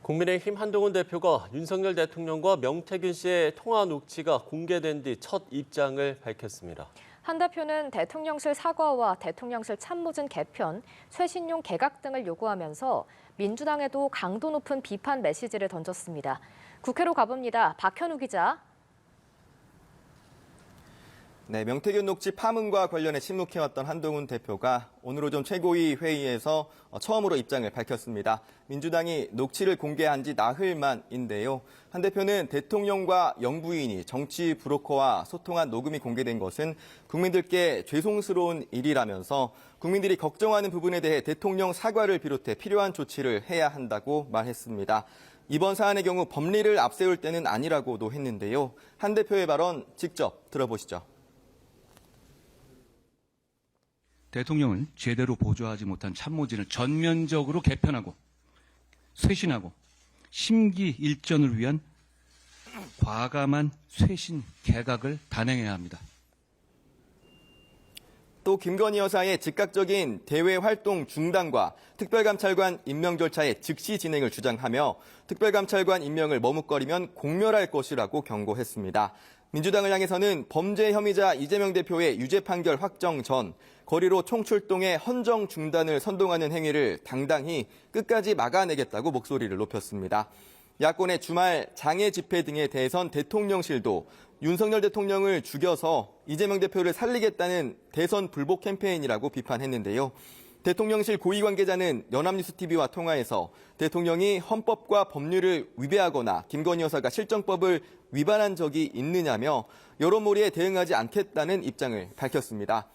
국민의힘 한동훈 대표가 윤석열 대통령과 명태균 씨의 통화 녹취가 공개된 뒤 첫 입장을 밝혔습니다. 한 대표는 대통령실 사과와 대통령실 참모진 개편, 쇄신용 개각 등을 요구하면서 민주당에도 강도 높은 비판 메시지를 던졌습니다. 국회로 가봅니다. 박현우 기자. 네, 명태균 녹취 파문과 관련해 침묵해왔던 한동훈 대표가 오늘 오전 최고위 회의에서 처음으로 입장을 밝혔습니다. 민주당이 녹취를 공개한 지 나흘 만인데요. 한 대표는 대통령과 영부인이 정치 브로커와 소통한 녹음이 공개된 것은 국민들께 죄송스러운 일이라면서 국민들이 걱정하는 부분에 대해 대통령 사과를 비롯해 필요한 조치를 해야 한다고 말했습니다. 이번 사안의 경우 법리를 앞세울 때는 아니라고도 했는데요. 한 대표의 발언 직접 들어보시죠. 대통령은 제대로 보조하지 못한 참모진을 전면적으로 개편하고 쇄신하고 심기일전을 위한 과감한 쇄신 개각을 단행해야 합니다. 또 김건희 여사의 즉각적인 대외 활동 중단과 특별감찰관 임명 절차의 즉시 진행을 주장하며 특별감찰관 임명을 머뭇거리면 공멸할 것이라고 경고했습니다. 민주당을 향해서는 범죄 혐의자 이재명 대표의 유죄 판결 확정 전 거리로 총출동해 헌정 중단을 선동하는 행위를 당당히 끝까지 막아내겠다고 목소리를 높였습니다. 야권의 주말 장애 집회 등에 대해선 대통령실도 윤석열 대통령을 죽여서 이재명 대표를 살리겠다는 대선 불복 캠페인이라고 비판했는데요. 대통령실 고위 관계자는 연합뉴스TV와 통화에서 대통령이 헌법과 법률을 위배하거나 김건희 여사가 실정법을 위반한 적이 있느냐며 여론몰이에 대응하지 않겠다는 입장을 밝혔습니다.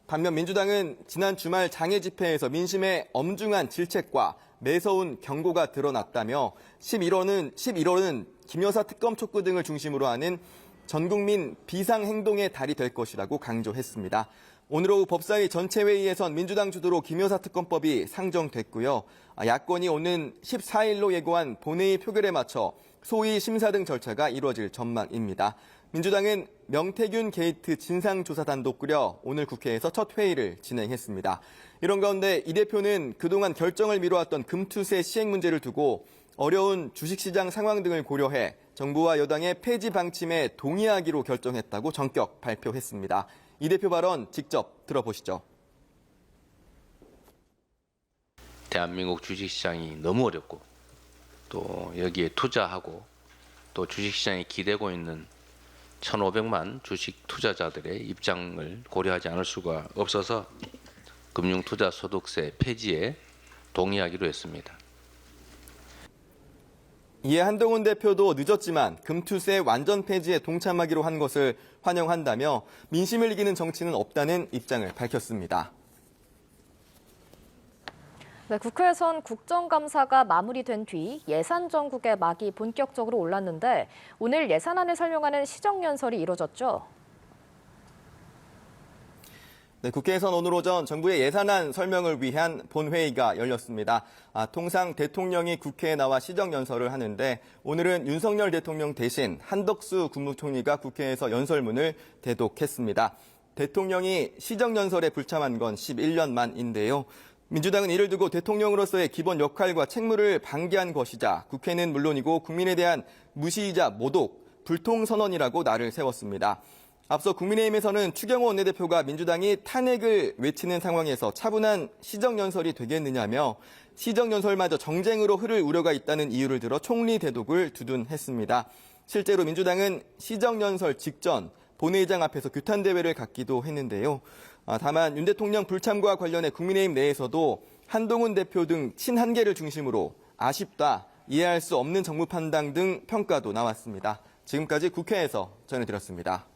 반면 민주당은 지난 주말 장애 집회에서 민심의 엄중한 질책과 매서운 경고가 드러났다며 11월은 김 여사 특검 촉구 등을 중심으로 하는 전국민 비상행동의 달이 될 것이라고 강조했습니다. 오늘 오후 법사위 전체회의에선 민주당 주도로 김 여사 특검법이 상정됐고요. 야권이 오는 14일로 예고한 본회의 표결에 맞춰 소위 심사 등 절차가 이루어질 전망입니다. 민주당은 명태균 게이트 진상조사단도 꾸려 오늘 국회에서 첫 회의를 진행했습니다. 이런 가운데 이 대표는 그동안 결정을 미뤄왔던 금투세 시행 문제를 두고 어려운 주식시장 상황 등을 고려해 정부와 여당의 폐지 방침에 동의하기로 결정했다고 전격 발표했습니다. 이 대표 발언 직접 들어보시죠. 대한민국 주식시장이 너무 어렵고 또 여기에 투자하고 또 주식시장에 기대고 있는 1,500만 주식 투자자들의 입장을 고려하지 않을 수가 없어서 금융투자소득세 폐지에 동의하기로 했습니다. 이에 한동훈 대표도 늦었지만 금투세 완전 폐지에 동참하기로 한 것을 환영한다며 민심을 이기는 정치는 없다는 입장을 밝혔습니다. 네, 국회에선 국정감사가 마무리된 뒤 예산 전국의 막이 본격적으로 올랐는데 오늘 예산안을 설명하는 시정연설이 이뤄졌죠. 네, 국회에선 오늘 오전 정부의 예산안 설명을 위한 본회의가 열렸습니다. 통상 대통령이 국회에 나와 시정연설을 하는데 오늘은 윤석열 대통령 대신 한덕수 국무총리가 국회에서 연설문을 대독했습니다. 대통령이 시정연설에 불참한 건 11년 만인데요. 민주당은 이를 두고 대통령으로서의 기본 역할과 책무를 방기한 것이자 국회는 물론이고 국민에 대한 무시이자 모독, 불통선언이라고 날을 세웠습니다. 앞서 국민의힘에서는 추경호 원내대표가 민주당이 탄핵을 외치는 상황에서 차분한 시정연설이 되겠느냐며 시정연설마저 정쟁으로 흐를 우려가 있다는 이유를 들어 총리 대독을 두둔했습니다. 실제로 민주당은 시정연설 직전 본회의장 앞에서 규탄대회를 갖기도 했는데요. 다만 윤 대통령 불참과 관련해 국민의힘 내에서도 한동훈 대표 등 친한계를 중심으로 아쉽다, 이해할 수 없는 정무 판단 등 평가도 나왔습니다. 지금까지 국회에서 전해드렸습니다.